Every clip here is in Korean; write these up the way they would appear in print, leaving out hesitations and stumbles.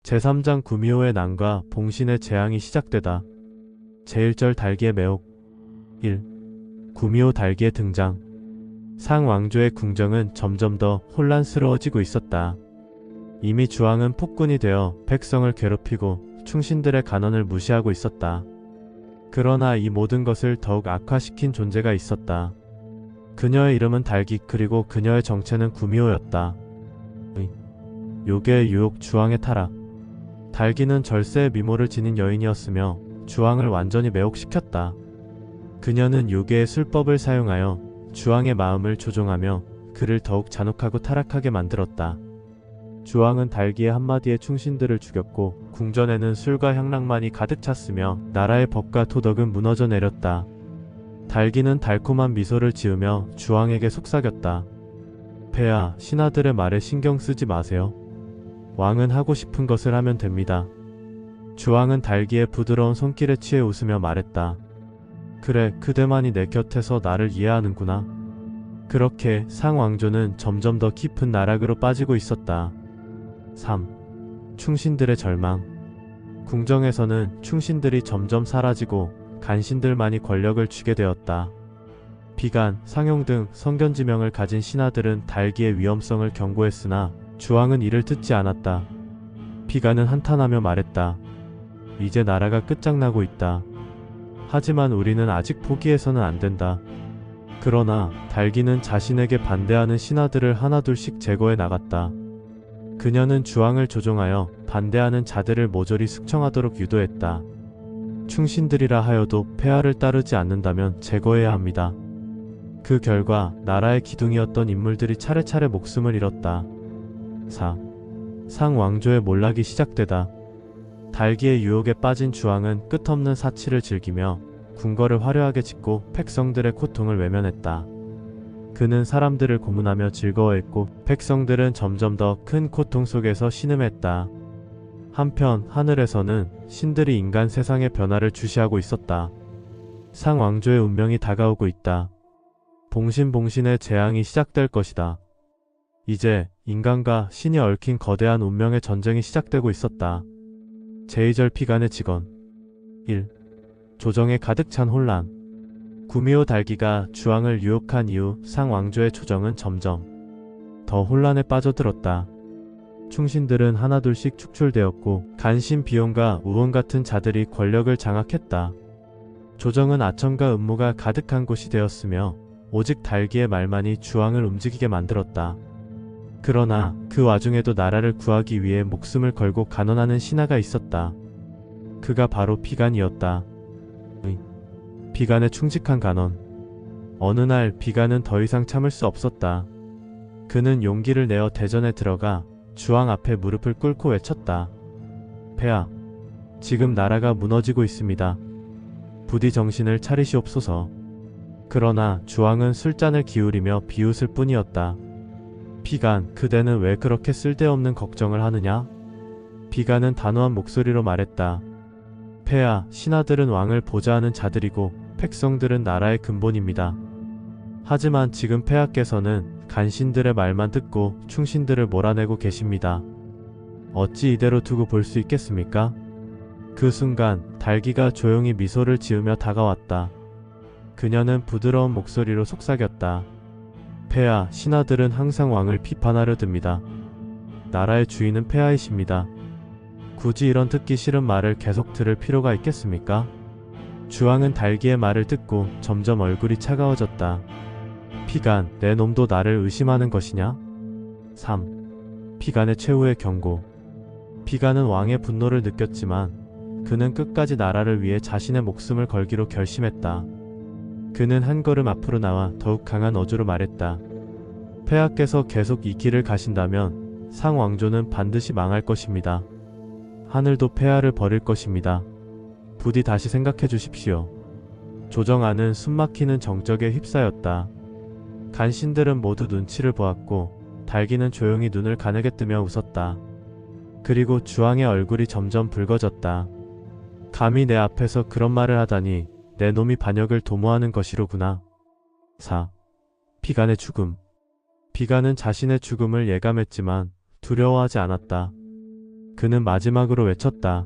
제3장 구미호의 난과 봉신의 재앙이 시작되다. 제1절 달기의 매혹. 1. 구미호 달기의 등장. 상왕조의 궁정은 점점 더 혼란스러워지고 있었다. 이미 주왕은 폭군이 되어 백성을 괴롭히고 충신들의 간언을 무시하고 있었다. 그러나 이 모든 것을 더욱 악화시킨 존재가 있었다. 그녀의 이름은 달기, 그리고 그녀의 정체는 구미호였다. 요괴의 유혹, 주왕의 타락. 달기는 절세의 미모를 지닌 여인이었으며 주왕을 완전히 매혹시켰다. 그녀는 요괴의 술법을 사용하여 주왕의 마음을 조종하며 그를 더욱 잔혹하고 타락하게 만들었다. 주왕은 달기의 한마디에 충신들을 죽였고 궁전에는 술과 향락만이 가득 찼으며 나라의 법과 도덕은 무너져 내렸다. 달기는 달콤한 미소를 지으며 주왕에게 속삭였다. 폐하, 신하들의 말에 신경 쓰지 마세요. 왕은 하고 싶은 것을 하면 됩니다. 주왕은 달기의 부드러운 손길에 취해 웃으며 말했다. 그래, 그대만이 내 곁에서 나를 이해하는구나. 그렇게 상왕조는 점점 더 깊은 나락으로 빠지고 있었다. 3. 충신들의 절망. 궁정에서는 충신들이 점점 사라지고 간신들만이 권력을 쥐게 되었다. 비간, 상용 등 성견지명을 가진 신하들은 달기의 위험성을 경고했으나 주왕은 이를 듣지 않았다. 비간은 한탄하며 말했다. 이제 나라가 끝장나고 있다. 하지만 우리는 아직 포기해서는 안 된다. 그러나 달기는 자신에게 반대하는 신하들을 하나둘씩 제거해 나갔다. 그녀는 주왕을 조종하여 반대하는 자들을 모조리 숙청하도록 유도했다. 충신들이라 하여도 폐하를 따르지 않는다면 제거해야 합니다. 그 결과 나라의 기둥이었던 인물들이 차례차례 목숨을 잃었다. 4. 상왕조의 몰락이 시작되다. 달기의 유혹에 빠진 주왕은 끝없는 사치를 즐기며 궁궐을 화려하게 짓고 백성들의 고통을 외면했다. 그는 사람들을 고문하며 즐거워했고 백성들은 점점 더 큰 고통 속에서 신음했다. 한편 하늘에서는 신들이 인간 세상의 변화를 주시하고 있었다. 상왕조의 운명이 다가오고 있다. 봉신의 재앙이 시작될 것이다. 이제 인간과 신이 얽힌 거대한 운명의 전쟁이 시작되고 있었다. 제2절 피간의 직언. 1. 조정에 가득 찬 혼란. 구미호 달기가 주왕을 유혹한 이후 상왕조의 조정은 점점 더 혼란에 빠져들었다. 충신들은 하나둘씩 축출되었고 간신 비용과 우원 같은 자들이 권력을 장악했다. 조정은 아첨과 음모가 가득한 곳이 되었으며 오직 달기의 말만이 주왕을 움직이게 만들었다. 그러나 그 와중에도 나라를 구하기 위해 목숨을 걸고 간언하는 신하가 있었다. 그가 바로 비간이었다. 비간의 충직한 간언. 어느 날 비간은 더 이상 참을 수 없었다. 그는 용기를 내어 대전에 들어가 주왕 앞에 무릎을 꿇고 외쳤다. 폐하, 지금 나라가 무너지고 있습니다. 부디 정신을 차리시옵소서. 그러나 주왕은 술잔을 기울이며 비웃을 뿐이었다. 비간, 그대는 왜 그렇게 쓸데없는 걱정을 하느냐? 비간은 단호한 목소리로 말했다. 폐하, 신하들은 왕을 보좌하는 자들이고 백성들은 나라의 근본입니다. 하지만 지금 폐하께서는 간신들의 말만 듣고 충신들을 몰아내고 계십니다. 어찌 이대로 두고 볼 수 있겠습니까? 그 순간 달기가 조용히 미소를 지으며 다가왔다. 그녀는 부드러운 목소리로 속삭였다. 폐하, 신하들은 항상 왕을 비판하려 듭니다. 나라의 주인은 폐하이십니다. 굳이 이런 듣기 싫은 말을 계속 들을 필요가 있겠습니까? 주왕은 달기의 말을 듣고 점점 얼굴이 차가워졌다. 피간, 내 놈도 나를 의심하는 것이냐? 3. 피간의 최후의 경고. 피간은 왕의 분노를 느꼈지만 그는 끝까지 나라를 위해 자신의 목숨을 걸기로 결심했다. 그는 한 걸음 앞으로 나와 더욱 강한 어조로 말했다. 폐하께서 계속 이 길을 가신다면 상왕조는 반드시 망할 것입니다. 하늘도 폐하를 버릴 것입니다. 부디 다시 생각해 주십시오. 조정안은 숨막히는 정적에 휩싸였다. 간신들은 모두 눈치를 보았고 달기는 조용히 눈을 가늘게 뜨며 웃었다. 그리고 주왕의 얼굴이 점점 붉어졌다. 감히 내 앞에서 그런 말을 하다니 내 놈이 반역을 도모하는 것이로구나. 4. 비간의 죽음. 비간은 자신의 죽음을 예감했지만 두려워하지 않았다. 그는 마지막으로 외쳤다.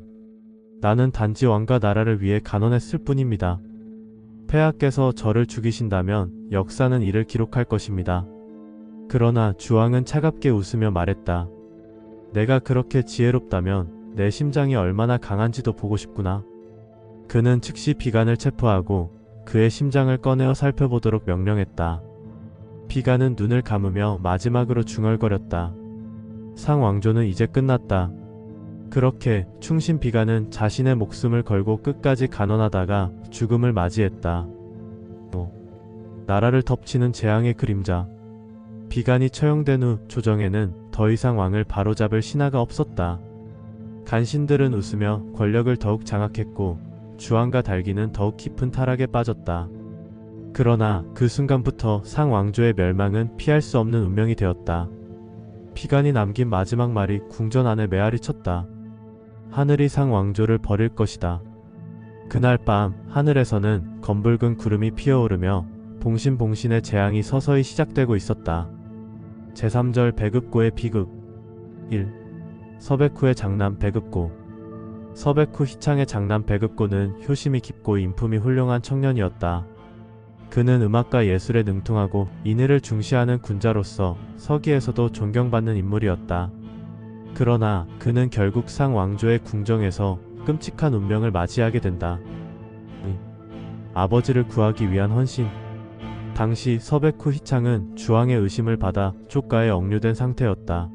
나는 단지 왕과 나라를 위해 간언했을 뿐입니다. 폐하께서 저를 죽이신다면 역사는 이를 기록할 것입니다. 그러나 주왕은 차갑게 웃으며 말했다. 내가 그렇게 지혜롭다면 내 심장이 얼마나 강한지도 보고 싶구나. 그는 즉시 비간을 체포하고 그의 심장을 꺼내어 살펴보도록 명령했다. 비간은 눈을 감으며 마지막으로 중얼거렸다. 상왕조는 이제 끝났다. 그렇게 충신 비간은 자신의 목숨을 걸고 끝까지 간언하다가 죽음을 맞이했다. 나라를 덮치는 재앙의 그림자. 비간이 처형된 후 조정에는 더 이상 왕을 바로잡을 신하가 없었다. 간신들은 웃으며 권력을 더욱 장악했고 주왕과 달기는 더욱 깊은 타락에 빠졌다. 그러나 그 순간부터 상왕조의 멸망은 피할 수 없는 운명이 되었다. 비간이 남긴 마지막 말이 궁전 안에 메아리 쳤다. 하늘이 상왕조를 버릴 것이다. 그날 밤 하늘에서는 검붉은 구름이 피어오르며 봉신봉신의 재앙이 서서히 시작되고 있었다. 제3절 배급고의 비극 1. 서백후의 장남 배급고. 서백후 희창의 장남 배급고는 효심이 깊고 인품이 훌륭한 청년이었다. 그는 음악과 예술에 능통하고 인의를 중시하는 군자로서 서기에서도 존경받는 인물이었다. 그러나 그는 결국 상왕조의 궁정에서 끔찍한 운명을 맞이하게 된다. 아버지를 구하기 위한 헌신. 당시 서백후 희창은 주왕의 의심을 받아 족가에 억류된 상태였다.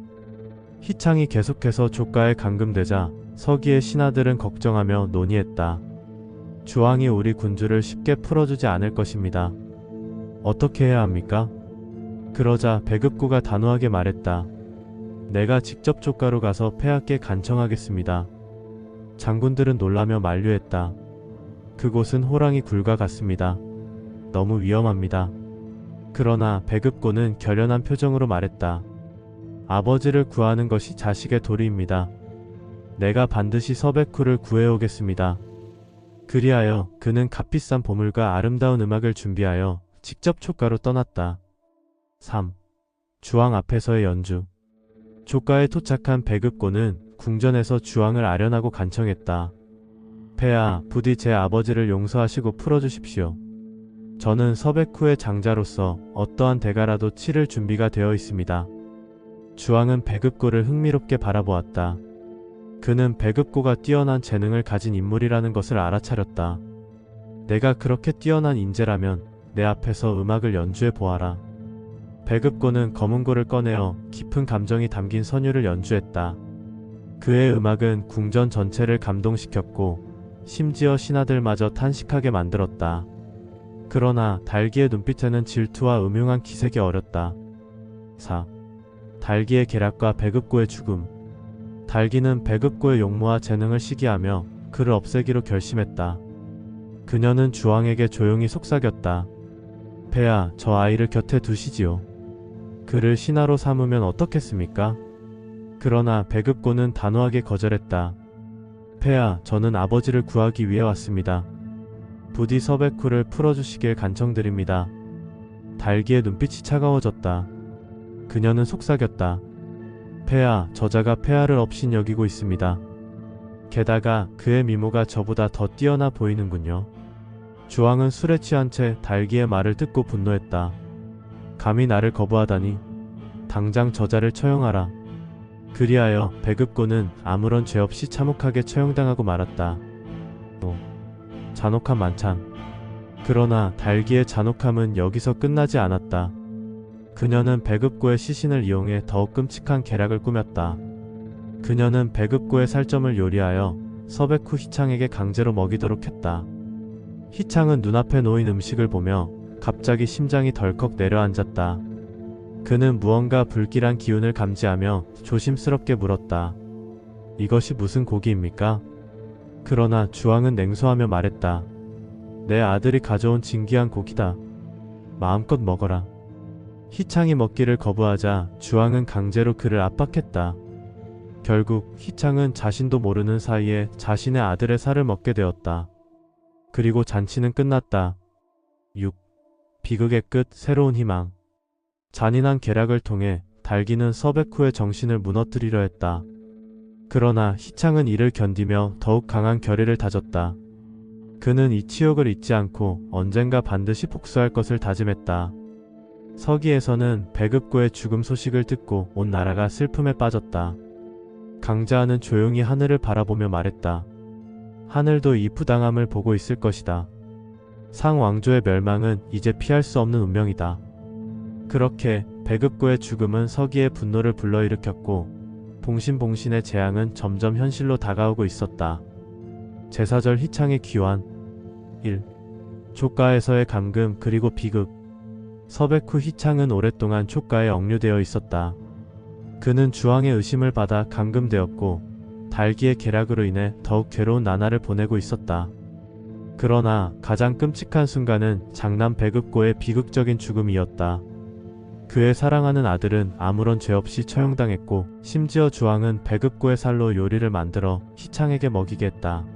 희창이 계속해서 족가에 감금되자 서기의 신하들은 걱정하며 논의했다. 주왕이 우리 군주를 쉽게 풀어주지 않을 것입니다. 어떻게 해야 합니까? 그러자 배급구가 단호하게 말했다. 내가 직접 족가로 가서 폐하께 간청하겠습니다. 장군들은 놀라며 만류했다. 그곳은 호랑이 굴과 같습니다. 너무 위험합니다. 그러나 배급고는 결연한 표정으로 말했다. 아버지를 구하는 것이 자식의 도리입니다. 내가 반드시 서백후를 구해오겠습니다. 그리하여 그는 값비싼 보물과 아름다운 음악을 준비하여 직접 촉가로 떠났다. 3. 주왕 앞에서의 연주. 족가에 도착한 배급고는 궁전에서 주왕을 아련하고 간청했다. 폐하, 부디 제 아버지를 용서하시고 풀어주십시오. 저는 서백후의 장자로서 어떠한 대가라도 치를 준비가 되어 있습니다. 주왕은 배급고를 흥미롭게 바라보았다. 그는 배급고가 뛰어난 재능을 가진 인물이라는 것을 알아차렸다. 내가 그렇게 뛰어난 인재라면 내 앞에서 음악을 연주해 보아라. 배급고는 검은고를 꺼내어 깊은 감정이 담긴 선율을 연주했다. 그의 음악은 궁전 전체를 감동시켰고 심지어 신하들마저 탄식하게 만들었다. 그러나 달기의 눈빛에는 질투와 음흉한 기색이 어렸다. 4. 달기의 계략과 배급고의 죽음. 달기는 배급고의 용모와 재능을 시기하며 그를 없애기로 결심했다. 그녀는 주왕에게 조용히 속삭였다. 폐하, 저 아이를 곁에 두시지요. 그를 신하로 삼으면 어떻겠습니까? 그러나 배급고는 단호하게 거절했다. 폐하, 저는 아버지를 구하기 위해 왔습니다. 부디 서백후를 풀어주시길 간청드립니다. 달기의 눈빛이 차가워졌다. 그녀는 속삭였다. 폐하, 저자가 폐하를 업신여기고 있습니다. 게다가 그의 미모가 저보다 더 뛰어나 보이는군요. 주왕은 술에 취한 채 달기의 말을 듣고 분노했다. 감히 나를 거부하다니. 당장 저자를 처형하라. 그리하여 배급고는 아무런 죄 없이 참혹하게 처형당하고 말았다. 잔혹한 만찬. 그러나 달기의 잔혹함은 여기서 끝나지 않았다. 그녀는 배급고의 시신을 이용해 더욱 끔찍한 계략을 꾸몄다. 그녀는 배급고의 살점을 요리하여 서백후 희창에게 강제로 먹이도록 했다. 희창은 눈앞에 놓인 음식을 보며 갑자기 심장이 덜컥 내려앉았다. 그는 무언가 불길한 기운을 감지하며 조심스럽게 물었다. 이것이 무슨 고기입니까? 그러나 주왕은 냉소하며 말했다. 내 아들이 가져온 진귀한 고기다. 마음껏 먹어라. 희창이 먹기를 거부하자 주왕은 강제로 그를 압박했다. 결국 희창은 자신도 모르는 사이에 자신의 아들의 살을 먹게 되었다. 그리고 잔치는 끝났다. 6. 비극의 끝, 새로운 희망. 잔인한 계략을 통해 달기는 서백후의 정신을 무너뜨리려 했다. 그러나 희창은 이를 견디며 더욱 강한 결의를 다졌다. 그는 이 치욕을 잊지 않고 언젠가 반드시 복수할 것을 다짐했다. 서기에서는 배급고의 죽음 소식을 듣고 온 나라가 슬픔에 빠졌다. 강자하는 조용히 하늘을 바라보며 말했다. 하늘도 이 부당함을 보고 있을 것이다. 상왕조의 멸망은 이제 피할 수 없는 운명이다. 그렇게 배급고의 죽음은 서기의 분노를 불러일으켰고 봉신봉신의 재앙은 점점 현실로 다가오고 있었다. 제사절 희창의 귀환 1. 촉가에서의 감금 그리고 비극. 서백 후 희창은 오랫동안 촉가에 억류되어 있었다. 그는 주왕의 의심을 받아 감금되었고 달기의 계략으로 인해 더욱 괴로운 나날을 보내고 있었다. 그러나 가장 끔찍한 순간은 장남 배급고의 비극적인 죽음이었다. 그의 사랑하는 아들은 아무런 죄 없이 처형당했고 심지어 주왕은 배급고의 살로 요리를 만들어 희창에게 먹이게 했다.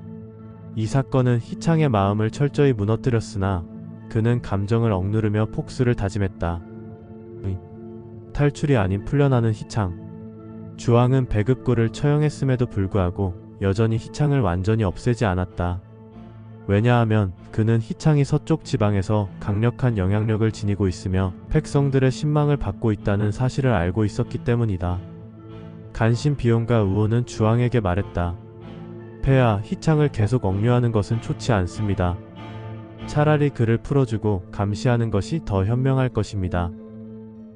이 사건은 희창의 마음을 철저히 무너뜨렸으나 그는 감정을 억누르며 복수를 다짐했다. 탈출이 아닌 풀려나는 희창. 주왕은 배급고를 처형했음에도 불구하고 여전히 희창을 완전히 없애지 않았다. 왜냐하면 그는 희창이 서쪽 지방에서 강력한 영향력을 지니고 있으며 백성들의 신망을 받고 있다는 사실을 알고 있었기 때문이다. 간신 비용과 우호는 주왕에게 말했다. 폐하, 희창을 계속 억류하는 것은 좋지 않습니다. 차라리 그를 풀어주고 감시하는 것이 더 현명할 것입니다.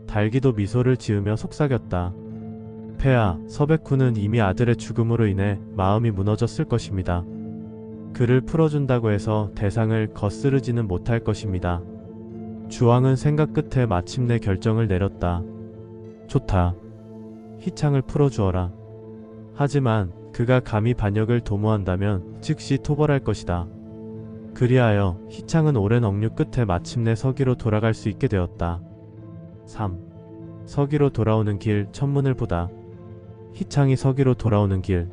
달기도 미소를 지으며 속삭였다. 폐하, 서백후는 이미 아들의 죽음으로 인해 마음이 무너졌을 것입니다. 그를 풀어준다고 해서 대상을 거스르지는 못할 것입니다. 주왕은 생각 끝에 마침내 결정을 내렸다. 좋다. 희창을 풀어주어라. 하지만 그가 감히 반역을 도모한다면 즉시 토벌할 것이다. 그리하여 희창은 오랜 억류 끝에 마침내 서기로 돌아갈 수 있게 되었다. 3. 서기로 돌아오는 길 천문을 보다. 희창이 서기로 돌아오는 길.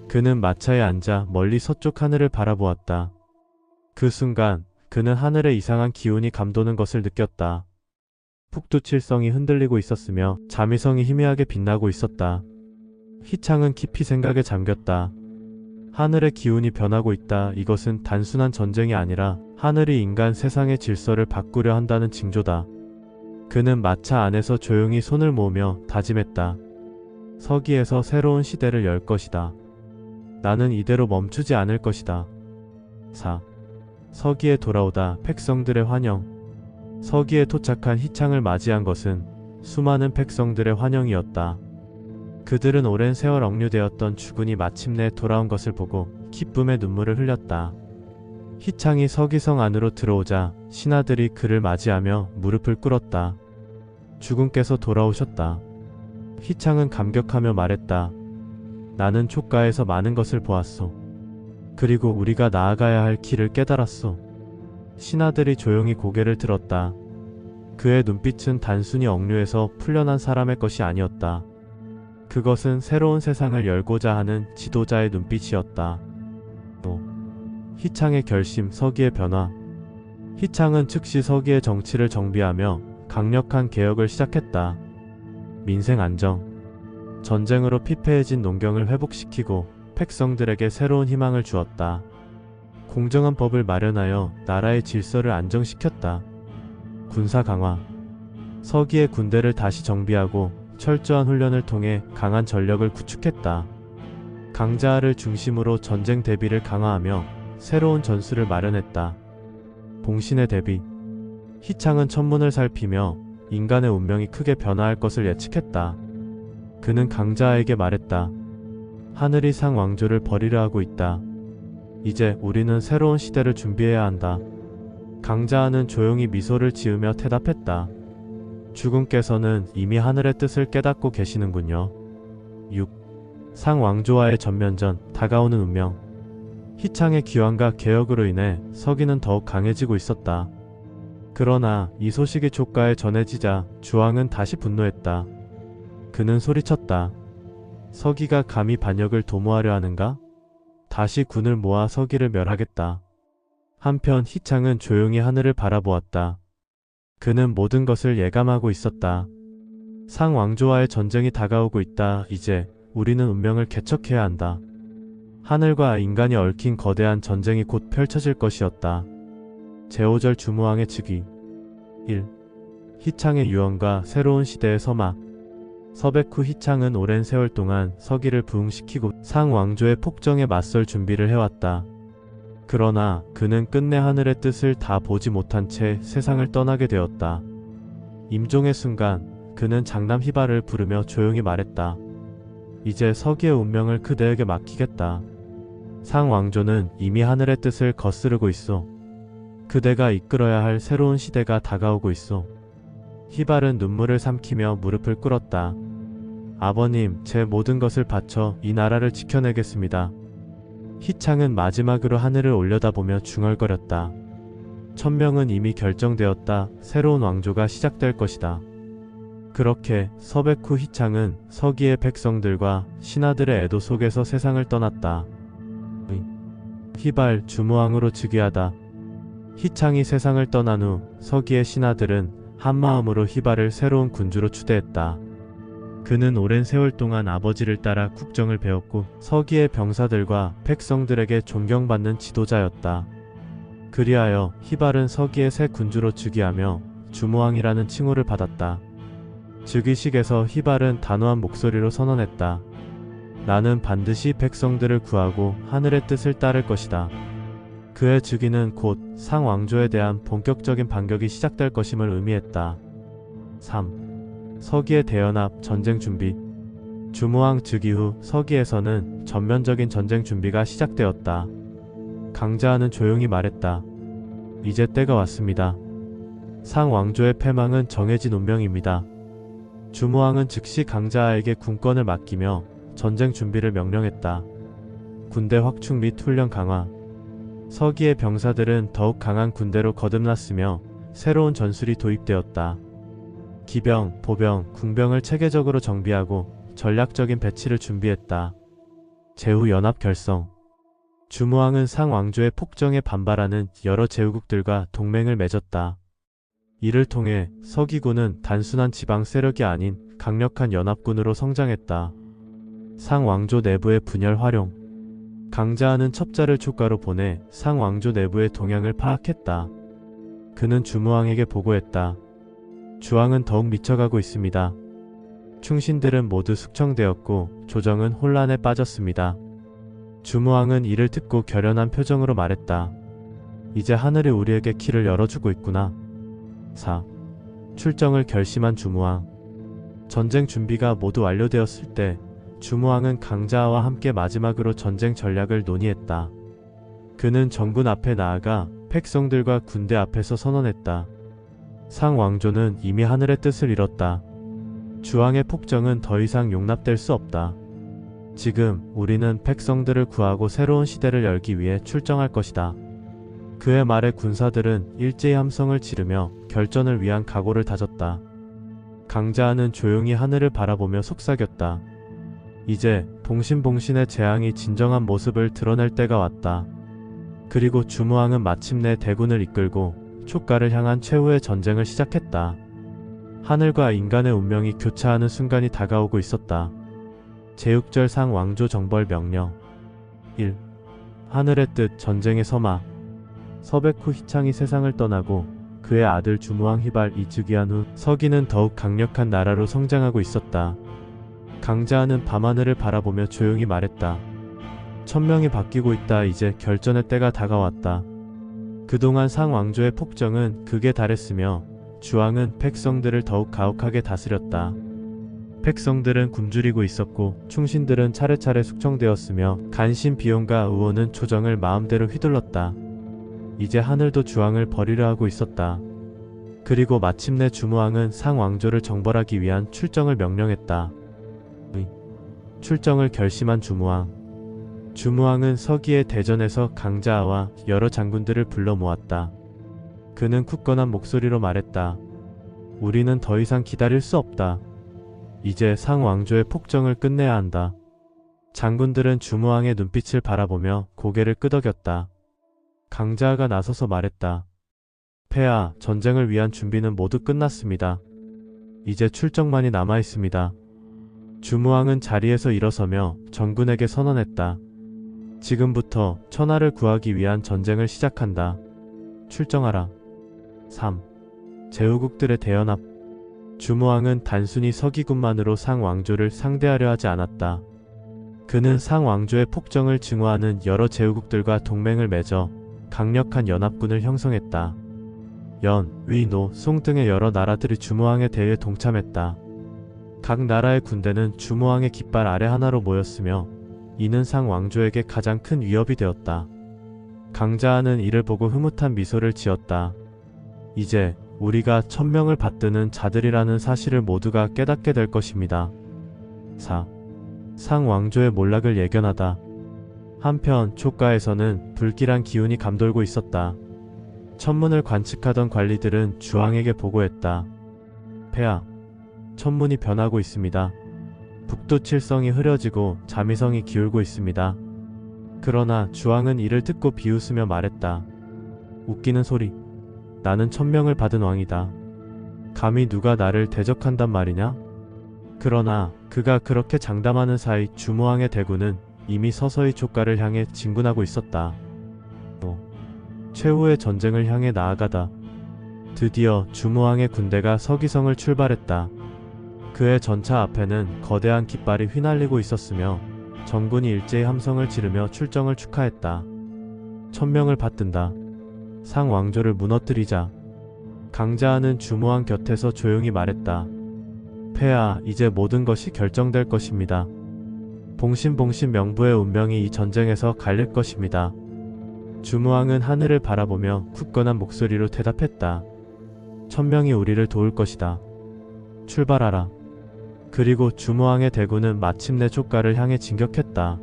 그는 마차에 앉아 멀리 서쪽 하늘을 바라보았다. 그 순간 그는 하늘의 이상한 기운이 감도는 것을 느꼈다. 북두칠성이 흔들리고 있었으며 자미성이 희미하게 빛나고 있었다. 희창은 깊이 생각에 잠겼다. 하늘의 기운이 변하고 있다. 이것은 단순한 전쟁이 아니라 하늘이 인간 세상의 질서를 바꾸려 한다는 징조다. 그는 마차 안에서 조용히 손을 모으며 다짐했다. 서기에서 새로운 시대를 열 것이다. 나는 이대로 멈추지 않을 것이다. 4. 서기에 돌아오다 백성들의 환영. 서기에 도착한 희창을 맞이한 것은 수많은 백성들의 환영이었다. 그들은 오랜 세월 억류되었던 주군이 마침내 돌아온 것을 보고 기쁨의 눈물을 흘렸다. 희창이 서기성 안으로 들어오자 신하들이 그를 맞이하며 무릎을 꿇었다. 주군께서 돌아오셨다. 희창은 감격하며 말했다. 나는 촉가에서 많은 것을 보았소. 그리고 우리가 나아가야 할 길을 깨달았소. 신하들이 조용히 고개를 들었다. 그의 눈빛은 단순히 억류에서 풀려난 사람의 것이 아니었다. 그것은 새로운 세상을 열고자 하는 지도자의 눈빛이었다. 또 희창의 결심, 서기의 변화. 희창은 즉시 서기의 정치를 정비하며 강력한 개혁을 시작했다. 민생 안정. 전쟁으로 피폐해진 농경을 회복시키고 백성들에게 새로운 희망을 주었다. 공정한 법을 마련하여 나라의 질서를 안정시켰다. 군사 강화. 서기의 군대를 다시 정비하고 철저한 훈련을 통해 강한 전력을 구축했다. 강자를 중심으로 전쟁 대비를 강화하며 새로운 전술을 마련했다. 봉신의 대비. 희창은 천문을 살피며 인간의 운명이 크게 변화할 것을 예측했다. 그는 강자에게 말했다. 하늘이 상왕조를 버리려 하고 있다. 이제 우리는 새로운 시대를 준비해야 한다. 강자는 조용히 미소를 지으며 대답했다. 주군께서는 이미 하늘의 뜻을 깨닫고 계시는군요. 6. 상왕조와의 전면전, 다가오는 운명. 희창의 귀환과 개혁으로 인해 서기는 더욱 강해지고 있었다. 그러나 이 소식이 촉가에 전해지자 주왕은 다시 분노했다. 그는 소리쳤다. 서기가 감히 반역을 도모하려 하는가? 다시 군을 모아 서기를 멸하겠다. 한편 희창은 조용히 하늘을 바라보았다. 그는 모든 것을 예감하고 있었다. 상왕조와의 전쟁이 다가오고 있다. 이제 우리는 운명을 개척해야 한다. 하늘과 인간이 얽힌 거대한 전쟁이 곧 펼쳐질 것이었다. 제5절 주무왕의 즉위 1. 희창의 유언과 새로운 시대의 서막. 서백 후 희창은 오랜 세월 동안 서기를 부흥시키고 상왕조의 폭정에 맞설 준비를 해왔다. 그러나 그는 끝내 하늘의 뜻을 다 보지 못한 채 세상을 떠나게 되었다. 임종의 순간 그는 장남 희발을 부르며 조용히 말했다. 이제 서기의 운명을 그대에게 맡기겠다. 상왕조는 이미 하늘의 뜻을 거스르고 있어. 그대가 이끌어야 할 새로운 시대가 다가오고 있어. 희발은 눈물을 삼키며 무릎을 꿇었다. 아버님, 제 모든 것을 바쳐 이 나라를 지켜내겠습니다. 희창은 마지막으로 하늘을 올려다보며 중얼거렸다. 천명은 이미 결정되었다. 새로운 왕조가 시작될 것이다. 그렇게 서백 후 희창은 서기의 백성들과 신하들의 애도 속에서 세상을 떠났다. 희발 주무왕으로 즉위하다. 희창이 세상을 떠난 후 서기의 신하들은 한마음으로 희발을 새로운 군주로 추대했다. 그는 오랜 세월 동안 아버지를 따라 국정을 배웠고 서기의 병사들과 백성들에게 존경받는 지도자였다. 그리하여 희발은 서기의 새 군주로 즉위하며 주무왕이라는 칭호를 받았다. 즉위식에서 희발은 단호한 목소리로 선언했다. 나는 반드시 백성들을 구하고 하늘의 뜻을 따를 것이다. 그의 즉위는 곧 상왕조에 대한 본격적인 반격이 시작될 것임을 의미했다. 3. 서기의 대연합 전쟁 준비. 주무왕 즉위 후 서기에서는 전면적인 전쟁 준비가 시작되었다. 강자하는 조용히 말했다. 이제 때가 왔습니다. 상왕조의 패망은 정해진 운명입니다. 주무왕은 즉시 강자하에게 군권을 맡기며 전쟁 준비를 명령했다. 군대 확충 및 훈련 강화. 서기의 병사들은 더욱 강한 군대로 거듭났으며 새로운 전술이 도입되었다. 기병, 보병, 궁병을 체계적으로 정비하고 전략적인 배치를 준비했다. 제후 연합 결성. 주무왕은 상왕조의 폭정에 반발하는 여러 제후국들과 동맹을 맺었다. 이를 통해 서기군은 단순한 지방 세력이 아닌 강력한 연합군으로 성장했다. 상왕조 내부의 분열 활용. 강자하는 첩자를 초가로 보내 상왕조 내부의 동향을 파악했다. 그는 주무왕에게 보고했다. 주왕은 더욱 미쳐가고 있습니다. 충신들은 모두 숙청되었고 조정은 혼란에 빠졌습니다. 주무왕은 이를 듣고 결연한 표정으로 말했다. 이제 하늘이 우리에게 길을 열어주고 있구나. 4. 출정을 결심한 주무왕. 전쟁 준비가 모두 완료되었을 때 주무왕은 강자와 함께 마지막으로 전쟁 전략을 논의했다. 그는 정군 앞에 나아가 백성들과 군대 앞에서 선언했다. 상왕조는 이미 하늘의 뜻을 이뤘다. 주왕의 폭정은 더 이상 용납될 수 없다. 지금 우리는 백성들을 구하고 새로운 시대를 열기 위해 출정할 것이다. 그의 말에 군사들은 일제히 함성을 지르며 결전을 위한 각오를 다졌다. 강자하는 조용히 하늘을 바라보며 속삭였다. 이제 봉신봉신의 재앙이 진정한 모습을 드러낼 때가 왔다. 그리고 주무왕은 마침내 대군을 이끌고 촉가를 향한 최후의 전쟁을 시작했다. 하늘과 인간의 운명이 교차하는 순간이 다가오고 있었다. 제6절 상왕조 정벌 명령. 1. 하늘의 뜻 전쟁의 서막. 서백 후 희창이 세상을 떠나고 그의 아들 주무왕 희발이 즉위한 후 서기는 더욱 강력한 나라로 성장하고 있었다. 강자하는 밤하늘을 바라보며 조용히 말했다. 천명이 바뀌고 있다. 이제 결전의 때가 다가왔다. 그동안 상왕조의 폭정은 극에 달했으며 주왕은 백성들을 더욱 가혹하게 다스렸다. 백성들은 굶주리고 있었고 충신들은 차례차례 숙청되었으며 간신 비용과 의원은 조정을 마음대로 휘둘렀다. 이제 하늘도 주왕을 버리려 하고 있었다. 그리고 마침내 주무왕은 상왕조를 정벌하기 위한 출정을 명령했다. 출정을 결심한 주무왕. 주무왕은 서기의 대전에서 강자와 여러 장군들을 불러 모았다. 그는 굳건한 목소리로 말했다. 우리는 더 이상 기다릴 수 없다. 이제 상왕조의 폭정을 끝내야 한다. 장군들은 주무왕의 눈빛을 바라보며 고개를 끄덕였다. 강자가 나서서 말했다. 폐하, 전쟁을 위한 준비는 모두 끝났습니다. 이제 출정만이 남아있습니다. 주무왕은 자리에서 일어서며 정군에게 선언했다. 지금부터 천하를 구하기 위한 전쟁을 시작한다. 출정하라. 3. 제후국들의 대연합. 주무왕은 단순히 서기군만으로 상왕조를 상대하려 하지 않았다. 그는 상왕조의 폭정을 증오하는 여러 제후국들과 동맹을 맺어 강력한 연합군을 형성했다. 연, 위, 노, 송 등의 여러 나라들이 주무왕의 대회에 동참했다. 각 나라의 군대는 주무왕의 깃발 아래 하나로 모였으며 이는 상왕조에게 가장 큰 위협이 되었다. 강자하는 이를 보고 흐뭇한 미소를 지었다. 이제 우리가 천명을 받드는 자들이라는 사실을 모두가 깨닫게 될 것입니다. 4. 상왕조의 몰락을 예견하다. 한편 촉가에서는 불길한 기운이 감돌고 있었다. 천문을 관측하던 관리들은 주왕에게 보고했다. 폐하, 천문이 변하고 있습니다. 북두 칠성이 흐려지고 자미성이 기울고 있습니다. 그러나 주왕은 이를 듣고 비웃으며 말했다. 웃기는 소리. 나는 천명을 받은 왕이다. 감히 누가 나를 대적한단 말이냐? 그러나 그가 그렇게 장담하는 사이 주무왕의 대군은 이미 서서히 촉가를 향해 진군하고 있었다. 최후의 전쟁을 향해 나아가다. 드디어 주무왕의 군대가 서기성을 출발했다. 그의 전차 앞에는 거대한 깃발이 휘날리고 있었으며 정군이 일제히 함성을 지르며 출정을 축하했다. 천명을 받든다. 상왕조를 무너뜨리자. 강자하는 주무왕 곁에서 조용히 말했다. 폐하, 이제 모든 것이 결정될 것입니다. 봉신봉신 명부의 운명이 이 전쟁에서 갈릴 것입니다. 주무왕은 하늘을 바라보며 굳건한 목소리로 대답했다. 천명이 우리를 도울 것이다. 출발하라. 그리고 주무왕의 대군은 마침내 촉가를 향해 진격했다.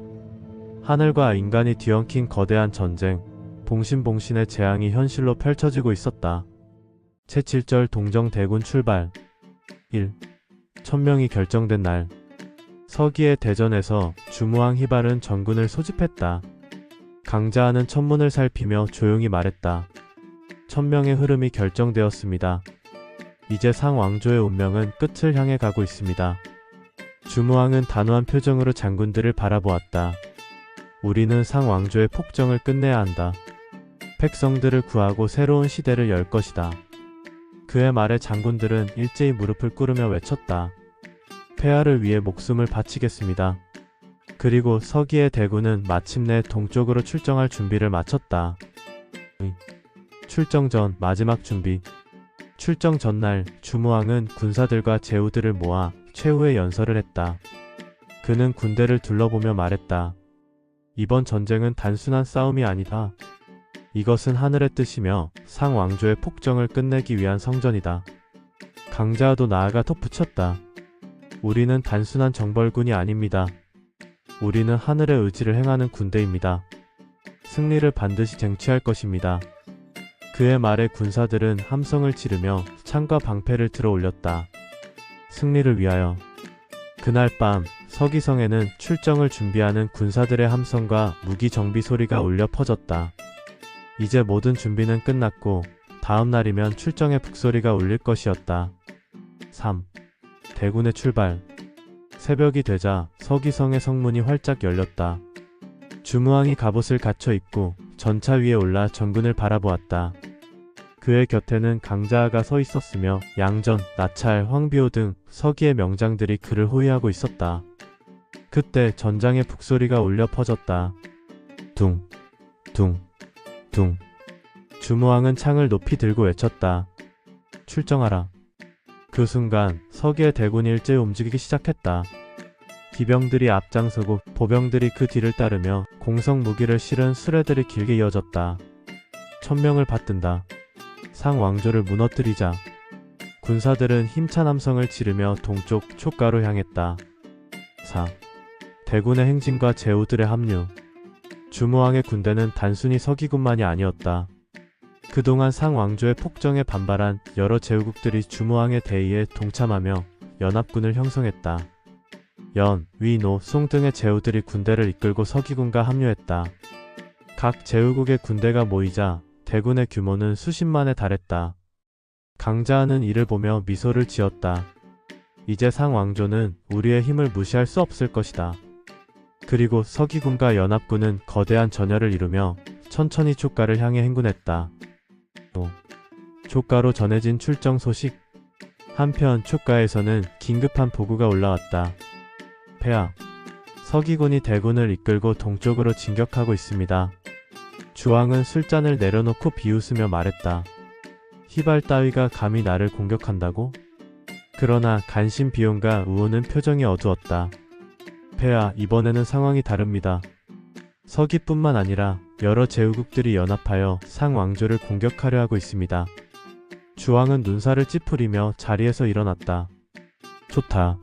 하늘과 인간이 뒤엉킨 거대한 전쟁, 봉신봉신의 재앙이 현실로 펼쳐지고 있었다. 제7절 동정 대군 출발. 1. 천명이 결정된 날. 서기의 대전에서 주무왕 히발은 전군을 소집했다. 강자하는 천문을 살피며 조용히 말했다. 천명의 흐름이 결정되었습니다. 이제 상왕조의 운명은 끝을 향해 가고 있습니다. 주무왕은 단호한 표정으로 장군들을 바라보았다. 우리는 상왕조의 폭정을 끝내야 한다. 백성들을 구하고 새로운 시대를 열 것이다. 그의 말에 장군들은 일제히 무릎을 꿇으며 외쳤다. 폐하를 위해 목숨을 바치겠습니다. 그리고 서기의 대군은 마침내 동쪽으로 출정할 준비를 마쳤다. 출정 전 마지막 준비. 출정 전날 주무왕은 군사들과 제후들을 모아 최후의 연설을 했다. 그는 군대를 둘러보며 말했다. 이번 전쟁은 단순한 싸움이 아니다. 이것은 하늘의 뜻이며 상왕조의 폭정을 끝내기 위한 성전이다. 강자도 나아가 덧붙였다. 우리는 단순한 정벌군이 아닙니다. 우리는 하늘의 의지를 행하는 군대입니다. 승리를 반드시 쟁취할 것입니다. 그의 말에 군사들은 함성을 지르며 창과 방패를 들어 올렸다. 승리를 위하여. 그날 밤 서기성에는 출정을 준비하는 군사들의 함성과 무기 정비 소리가 울려 퍼졌다. 이제 모든 준비는 끝났고 다음 날이면 출정의 북소리가 울릴 것이었다. 3. 대군의 출발. 새벽이 되자 서기성의 성문이 활짝 열렸다. 주무왕이 갑옷을 갖춰 입고 전차 위에 올라 전군을 바라보았다. 그의 곁에는 강자하가 서 있었으며 양전, 나찰, 황비호 등 서기의 명장들이 그를 호위하고 있었다. 그때 전장의 북소리가 울려 퍼졌다. 둥, 둥, 둥. 주무왕은 창을 높이 들고 외쳤다. 출정하라. 그 순간 서기의 대군이 일제히 움직이기 시작했다. 기병들이 앞장서고 보병들이 그 뒤를 따르며 공성 무기를 실은 수레들이 길게 이어졌다. 천명을 받든다. 상왕조를 무너뜨리자. 군사들은 힘찬 함성을 지르며 동쪽 촉가로 향했다. 4. 대군의 행진과 제후들의 합류. 주무왕의 군대는 단순히 서기군만이 아니었다. 그동안 상왕조의 폭정에 반발한 여러 제후국들이 주무왕의 대의에 동참하며 연합군을 형성했다. 연, 위, 노, 송 등의 제후들이 군대를 이끌고 서기군과 합류했다. 각 제후국의 군대가 모이자 대군의 규모는 수십만에 달했다. 강자하는 이를 보며 미소를 지었다. 이제 상 왕조는 우리의 힘을 무시할 수 없을 것이다. 그리고 서기군과 연합군은 거대한 전열을 이루며 천천히 촉가를 향해 행군했다. 촉가로 전해진 출정 소식. 한편 촉가에서는 긴급한 보고가 올라왔다. 폐하, 서기군이 대군을 이끌고 동쪽으로 진격하고 있습니다. 주왕은 술잔을 내려놓고 비웃으며 말했다. 희발 따위가 감히 나를 공격한다고? 그러나 간신 비용과 우호는 표정이 어두웠다. 폐하, 이번에는 상황이 다릅니다. 서기뿐만 아니라 여러 제후국들이 연합하여 상 왕조를 공격하려 하고 있습니다. 주왕은 눈살을 찌푸리며 자리에서 일어났다. 좋다.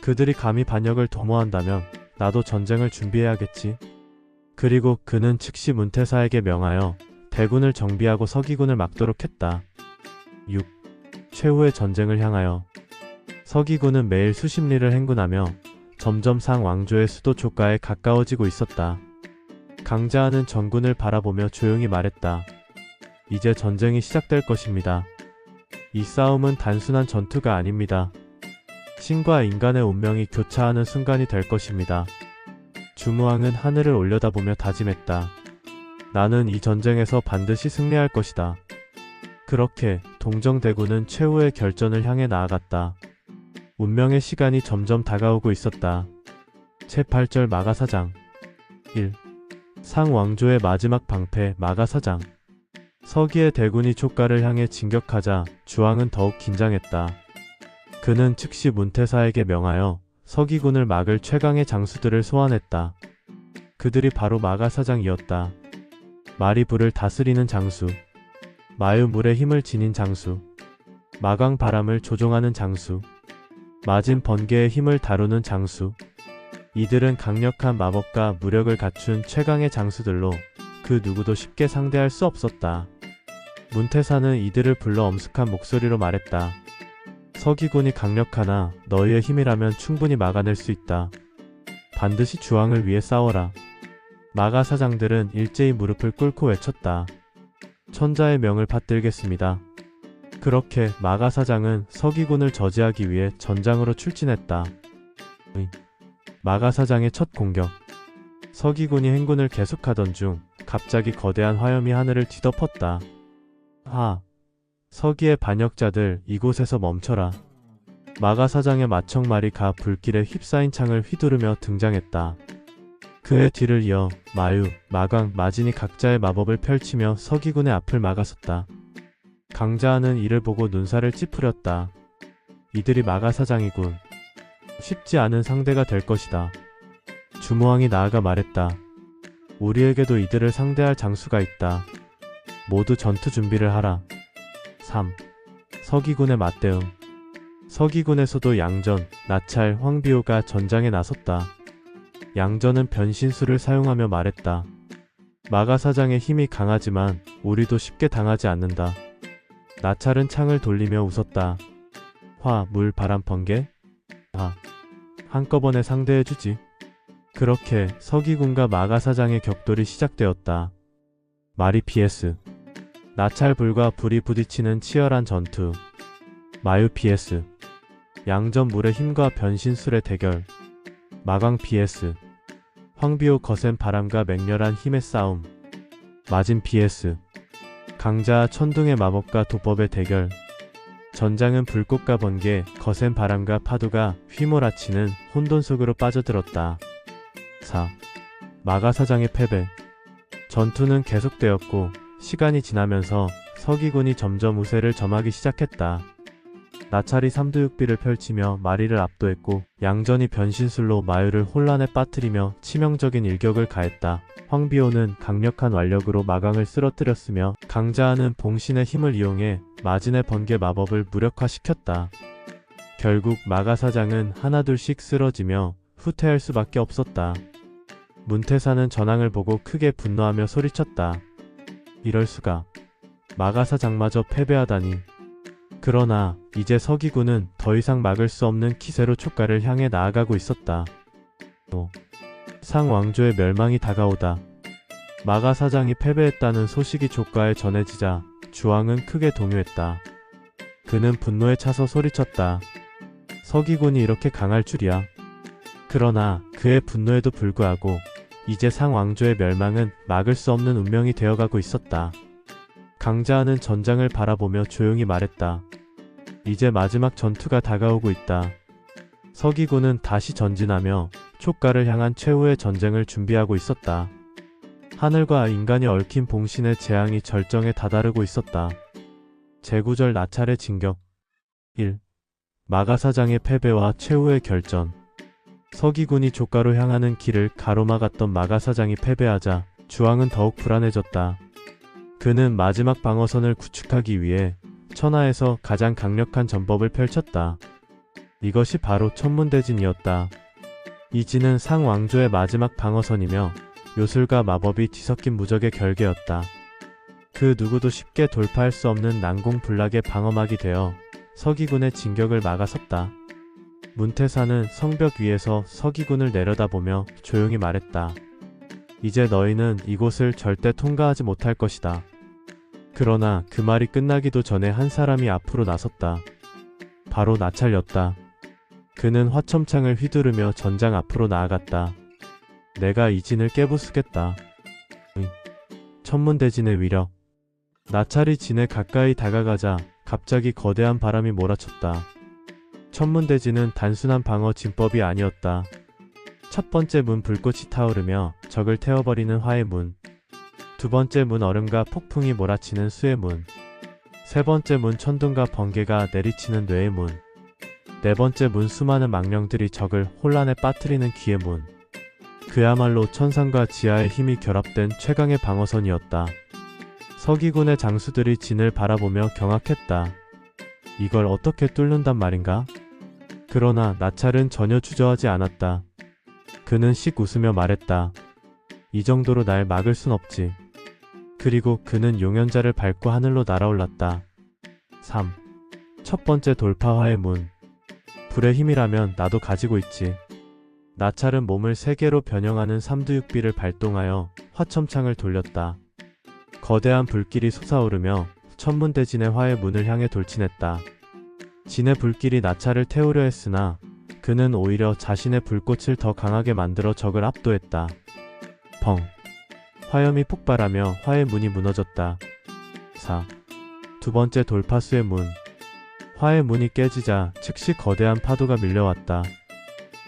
그들이 감히 반역을 도모한다면 나도 전쟁을 준비해야겠지. 그리고 그는 즉시 문태사에게 명하여 대군을 정비하고 서기군을 막도록 했다. 6. 최후의 전쟁을 향하여. 서기군은 매일 수십 리를 행군하며 점점 상 왕조의 수도 촉가에 가까워지고 있었다. 강자하는 전군을 바라보며 조용히 말했다. 이제 전쟁이 시작될 것입니다. 이 싸움은 단순한 전투가 아닙니다. 신과 인간의 운명이 교차하는 순간이 될 것입니다. 주무왕은 하늘을 올려다보며 다짐했다. 나는 이 전쟁에서 반드시 승리할 것이다. 그렇게 동정대군은 최후의 결전을 향해 나아갔다. 운명의 시간이 점점 다가오고 있었다. 제8절 마가사장 1. 상 왕조의 마지막 방패 마가사장. 서기의 대군이 촉가를 향해 진격하자 주왕은 더욱 긴장했다. 그는 즉시 문태사에게 명하여 서기군을 막을 최강의 장수들을 소환했다. 그들이 바로 마가사장이었다. 말이 불을 다스리는 장수, 마유 물의 힘을 지닌 장수, 마광 바람을 조종하는 장수, 마진 번개의 힘을 다루는 장수. 이들은 강력한 마법과 무력을 갖춘 최강의 장수들로 그 누구도 쉽게 상대할 수 없었다. 문태사는 이들을 불러 엄숙한 목소리로 말했다. 서기군이 강력하나 너희의 힘이라면 충분히 막아낼 수 있다. 반드시 주왕을 위해 싸워라. 마가사장들은 일제히 무릎을 꿇고 외쳤다. 천자의 명을 받들겠습니다. 그렇게 마가사장은 서기군을 저지하기 위해 전장으로 출진했다. 마가사장의 첫 공격. 서기군이 행군을 계속하던 중 갑자기 거대한 화염이 하늘을 뒤덮었다. 서기의 반역자들, 이곳에서 멈춰라. 마가사장의 맏형말이 가 불길에 휩싸인 창을 휘두르며 등장했다. 그의 뒤를 이어 마유, 마광, 마진이 각자의 마법을 펼치며 서기군의 앞을 막아섰다. 강자하는 이를 보고 눈살을 찌푸렸다. 이들이 마가사장이군. 쉽지 않은 상대가 될 것이다. 주무왕이 나아가 말했다. 우리에게도 이들을 상대할 장수가 있다. 모두 전투 준비를 하라. 3. 서기군의 맞대응. 서기군에서도 양전, 나찰, 황비호가 전장에 나섰다. 양전은 변신술을 사용하며 말했다. 마가사장의 힘이 강하지만 우리도 쉽게 당하지 않는다. 나찰은 창을 돌리며 웃었다. 화, 물, 바람, 번개? 한꺼번에 상대해주지. 그렇게 서기군과 마가사장의 격돌이 시작되었다. 마리 PS. 나찰 불과 불이 부딪히는 치열한 전투. 마유 PS. 양전 물의 힘과 변신술의 대결. 마광 PS. 황비호 거센 바람과 맹렬한 힘의 싸움. 마진 PS. 강자 천둥의 마법과 도법의 대결. 전장은 불꽃과 번개, 거센 바람과 파도가 휘몰아치는 혼돈 속으로 빠져들었다. 4. 마가사장의 패배. 전투는 계속되었고 시간이 지나면서 서기군이 점점 우세를 점하기 시작했다. 나찰이 삼두육비를 펼치며 마리를 압도했고 양전이 변신술로 마유를 혼란에 빠뜨리며 치명적인 일격을 가했다. 황비호는 강력한 완력으로 마광을 쓰러뜨렸으며 강자하는 봉신의 힘을 이용해 마진의 번개 마법을 무력화시켰다. 결국 마가사장은 하나둘씩 쓰러지며 후퇴할 수밖에 없었다. 문태사는 전황을 보고 크게 분노하며 소리쳤다. 이럴 수가. 마가사장마저 패배하다니. 그러나 이제 서기군은 더 이상 막을 수 없는 기세로 촉가를 향해 나아가고 있었다. 상 왕조의 멸망이 다가오다. 마가사장이 패배했다는 소식이 촉가에 전해지자 주왕은 크게 동요했다. 그는 분노에 차서 소리쳤다. 서기군이 이렇게 강할 줄이야. 그러나 그의 분노에도 불구하고 이제 상왕조의 멸망은 막을 수 없는 운명이 되어가고 있었다. 강자하는 전장을 바라보며 조용히 말했다. 이제 마지막 전투가 다가오고 있다. 서기군은 다시 전진하며 촉가를 향한 최후의 전쟁을 준비하고 있었다. 하늘과 인간이 얽힌 봉신의 재앙이 절정에 다다르고 있었다. 제9절 나찰의 진격 1. 마가사장의 패배와 최후의 결전. 서기군이 촉가로 향하는 길을 가로막았던 마가사장이 패배하자 주왕은 더욱 불안해졌다. 그는 마지막 방어선을 구축하기 위해 천하에서 가장 강력한 전법을 펼쳤다. 이것이 바로 천문대진이었다. 이 진은 상왕조의 마지막 방어선이며 요술과 마법이 뒤섞인 무적의 결계였다. 그 누구도 쉽게 돌파할 수 없는 난공불락의 방어막이 되어 서기군의 진격을 막아섰다. 문태사는 성벽 위에서 서기군을 내려다보며 조용히 말했다. 이제 너희는 이곳을 절대 통과하지 못할 것이다. 그러나 그 말이 끝나기도 전에 한 사람이 앞으로 나섰다. 바로 나찰이었다. 그는 화첨창을 휘두르며 전장 앞으로 나아갔다. 내가 이 진을 깨부수겠다. 천문대진의 위력. 나찰이 진에 가까이 다가가자 갑자기 거대한 바람이 몰아쳤다. 천문대진은 단순한 방어 진법이 아니었다. 첫 번째 문 불꽃이 타오르며 적을 태워버리는 화의 문. 두 번째 문 얼음과 폭풍이 몰아치는 수의 문. 세 번째 문 천둥과 번개가 내리치는 뇌의 문. 네 번째 문 수많은 망령들이 적을 혼란에 빠뜨리는 기의 문. 그야말로 천상과 지하의 힘이 결합된 최강의 방어선이었다. 서기군의 장수들이 진을 바라보며 경악했다. 이걸 어떻게 뚫는단 말인가? 그러나 나찰은 전혀 주저하지 않았다. 그는 씩 웃으며 말했다. 이 정도로 날 막을 순 없지. 그리고 그는 용연자를 밟고 하늘로 날아올랐다. 3. 첫 번째 돌파화의 문. 불의 힘이라면 나도 가지고 있지. 나찰은 몸을 세 개로 변형하는 삼두육비를 발동하여 화첨창을 돌렸다. 거대한 불길이 솟아오르며 천문대진의 화의 문을 향해 돌진했다. 진의 불길이 나찰을 태우려 했으나 그는 오히려 자신의 불꽃을 더 강하게 만들어 적을 압도했다. 펑! 화염이 폭발하며 화의 문이 무너졌다. 4. 두 번째 돌파수의 문. 화의 문이 깨지자 즉시 거대한 파도가 밀려왔다.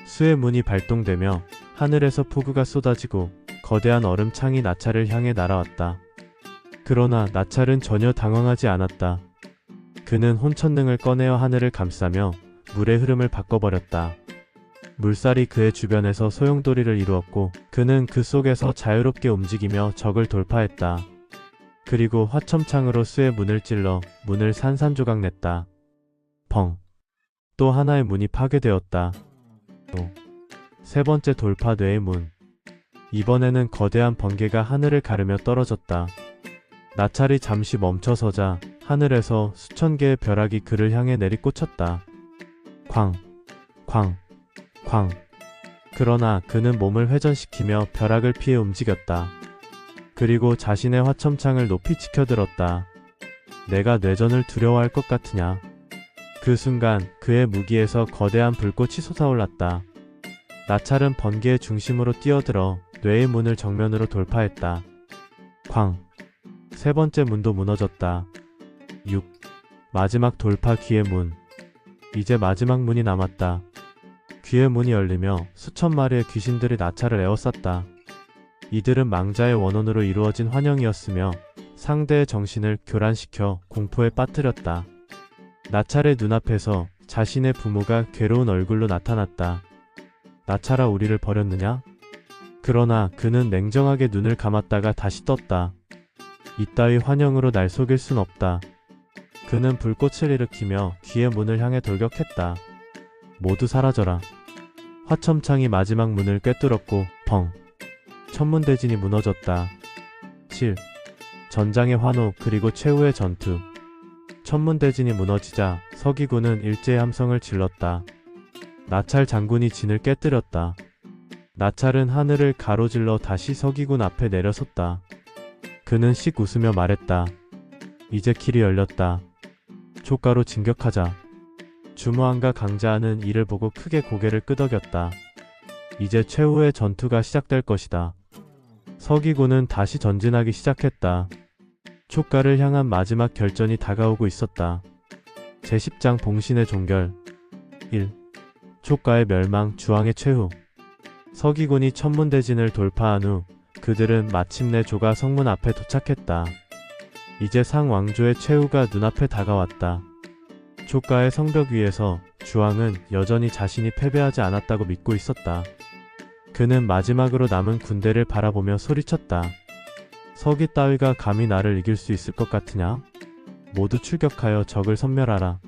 수의 문이 발동되며 하늘에서 폭우가 쏟아지고 거대한 얼음창이 나찰을 향해 날아왔다. 그러나 나찰은 전혀 당황하지 않았다. 그는 혼천능을 꺼내어 하늘을 감싸며 물의 흐름을 바꿔버렸다. 물살이 그의 주변에서 소용돌이를 이루었고 그는 그 속에서 자유롭게 움직이며 적을 돌파했다. 그리고 화첨창으로 수의 문을 찔러 문을 산산조각 냈다. 펑! 또 하나의 문이 파괴되었다. 또 세 번째 돌파 뇌의 문. 이번에는 거대한 번개가 하늘을 가르며 떨어졌다. 나찰이 잠시 멈춰서자 하늘에서 수천 개의 벼락이 그를 향해 내리꽂혔다. 쾅! 쾅! 쾅! 그러나 그는 몸을 회전시키며 벼락을 피해 움직였다. 그리고 자신의 화첨창을 높이 치켜들었다. 내가 뇌전을 두려워할 것 같으냐? 그 순간 그의 무기에서 거대한 불꽃이 솟아올랐다. 나찰은 번개의 중심으로 뛰어들어 뇌의 문을 정면으로 돌파했다. 쾅! 세 번째 문도 무너졌다. 6. 마지막 돌파 귀의 문. 이제 마지막 문이 남았다. 귀의 문이 열리며 수천 마리의 귀신들이 나찰을 에워쌌다. 이들은 망자의 원혼으로 이루어진 환영이었으며 상대의 정신을 교란시켜 공포에 빠뜨렸다. 나찰의 눈앞에서 자신의 부모가 괴로운 얼굴로 나타났다. 나찰아, 우리를 버렸느냐? 그러나 그는 냉정하게 눈을 감았다가 다시 떴다. 이따위 환영으로 날 속일 순 없다. 그는 불꽃을 일으키며 귀의 문을 향해 돌격했다. 모두 사라져라. 화첨창이 마지막 문을 꿰뚫었고 펑! 천문대진이 무너졌다. 7. 전장의 환호 그리고 최후의 전투. 천문대진이 무너지자 서기군은 일제의 함성을 질렀다. 나찰 장군이 진을 깨뜨렸다. 나찰은 하늘을 가로질러 다시 서기군 앞에 내려섰다. 그는 씩 웃으며 말했다. 이제 길이 열렸다. 촉가로 진격하자. 주무왕과 강자하는 이를 보고 크게 고개를 끄덕였다. 이제 최후의 전투가 시작될 것이다. 서기군은 다시 전진하기 시작했다. 촉가를 향한 마지막 결전이 다가오고 있었다. 제10장 봉신의 종결 1. 촉가의 멸망, 주왕의 최후. 서기군이 천문대진을 돌파한 후 그들은 마침내 조가 성문 앞에 도착했다. 이제 상왕조의 최후가 눈앞에 다가왔다. 촉가의 성벽 위에서 주왕은 여전히 자신이 패배하지 않았다고 믿고 있었다. 그는 마지막으로 남은 군대를 바라보며 소리쳤다. 서기 따위가 감히 나를 이길 수 있을 것 같으냐? 모두 출격하여 적을 섬멸하라.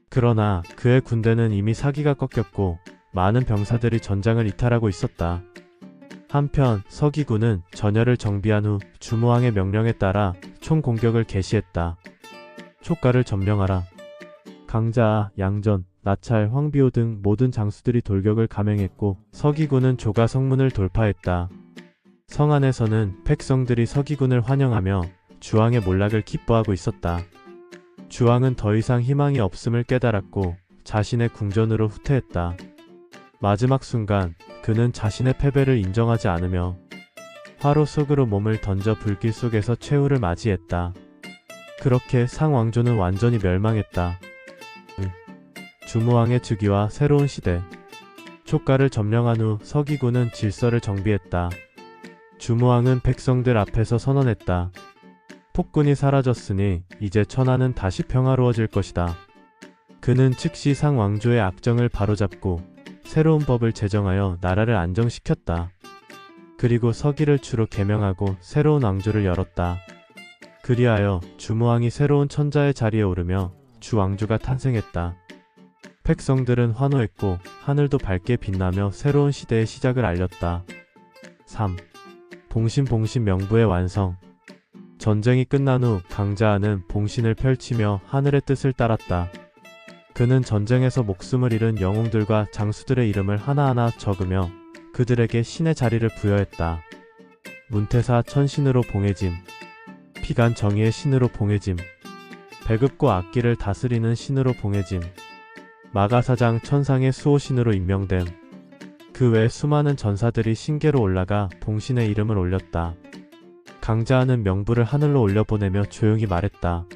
그러나 그의 군대는 이미 사기가 꺾였고 많은 병사들이 전장을 이탈하고 있었다. 한편 서기군은 전열을 정비한 후 주무왕의 명령에 따라 총공격을 개시했다. 촉가를 점령하라. 강자, 양전, 나찰, 황비호 등 모든 장수들이 돌격을 감행했고 서기군은 조가 성문을 돌파했다. 성 안에서는 백성들이 서기군을 환영하며 주왕의 몰락을 기뻐하고 있었다. 주왕은 더 이상 희망이 없음을 깨달았고 자신의 궁전으로 후퇴했다. 마지막 순간 그는 자신의 패배를 인정하지 않으며 화로 속으로 몸을 던져 불길 속에서 최후를 맞이했다. 그렇게 상왕조는 완전히 멸망했다. 주무왕의 즉위와 새로운 시대. 촉가를 점령한 후 서기군은 질서를 정비했다. 주무왕은 백성들 앞에서 선언했다. 폭군이 사라졌으니 이제 천하는 다시 평화로워질 것이다. 그는 즉시 상왕조의 악정을 바로잡고 새로운 법을 제정하여 나라를 안정시켰다. 그리고 서기를 주로 개명하고 새로운 왕조를 열었다. 그리하여 주무왕이 새로운 천자의 자리에 오르며 주왕조가 탄생했다. 백성들은 환호했고 하늘도 밝게 빛나며 새로운 시대의 시작을 알렸다. 3. 봉신 명부의 완성. 전쟁이 끝난 후 강자하는 봉신을 펼치며 하늘의 뜻을 따랐다. 그는 전쟁에서 목숨을 잃은 영웅들과 장수들의 이름을 하나하나 적으며 그들에게 신의 자리를 부여했다. 문태사 천신으로 봉해짐. 피간 정의의 신으로 봉해짐. 배급과 악기를 다스리는 신으로 봉해짐. 마가사장 천상의 수호신으로 임명됨. 그 외 수많은 전사들이 신계로 올라가 봉신의 이름을 올렸다. 강자하는 명부를 하늘로 올려보내며 조용히 말했다.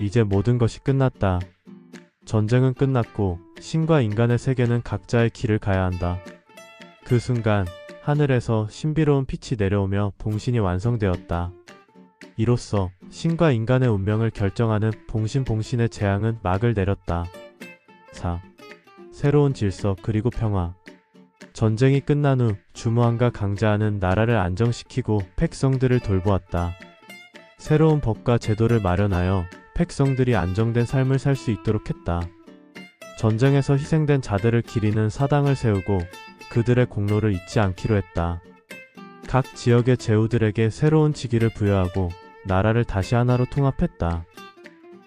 이제 모든 것이 끝났다. 전쟁은 끝났고 신과 인간의 세계는 각자의 길을 가야 한다. 그 순간 하늘에서 신비로운 빛이 내려오며 봉신이 완성되었다. 이로써 신과 인간의 운명을 결정하는 봉신의 재앙은 막을 내렸다. 4. 새로운 질서 그리고 평화. 전쟁이 끝난 후 주무왕과 강자하는 나라를 안정시키고 백성들을 돌보았다. 새로운 법과 제도를 마련하여 백성들이 안정된 삶을 살 수 있도록 했다. 전쟁에서 희생된 자들을 기리는 사당을 세우고 그들의 공로를 잊지 않기로 했다. 각 지역의 제후들에게 새로운 직위를 부여하고 나라를 다시 하나로 통합했다.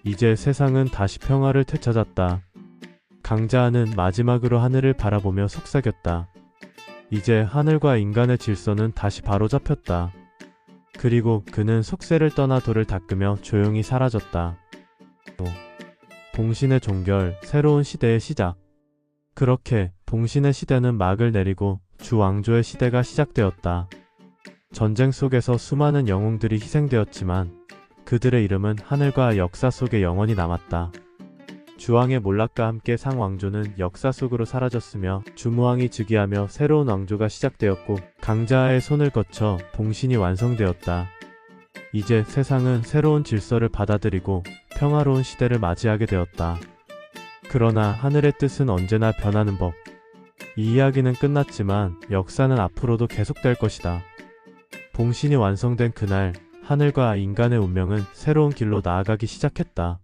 이제 세상은 다시 평화를 되찾았다. 강자하는 마지막으로 하늘을 바라보며 속삭였다. 이제 하늘과 인간의 질서는 다시 바로잡혔다. 그리고 그는 속세를 떠나 돌을 닦으며 조용히 사라졌다. 봉신의 종결, 새로운 시대의 시작. 그렇게 봉신의 시대는 막을 내리고 주왕조의 시대가 시작되었다. 전쟁 속에서 수많은 영웅들이 희생되었지만 그들의 이름은 하늘과 역사 속에 영원히 남았다. 주왕의 몰락과 함께 상왕조는 역사 속으로 사라졌으며 주무왕이 즉위하며 새로운 왕조가 시작되었고 강자의 손을 거쳐 봉신이 완성되었다. 이제 세상은 새로운 질서를 받아들이고 평화로운 시대를 맞이하게 되었다. 그러나 하늘의 뜻은 언제나 변하는 법. 이 이야기는 끝났지만 역사는 앞으로도 계속될 것이다. 봉신이 완성된 그날 하늘과 인간의 운명은 새로운 길로 나아가기 시작했다.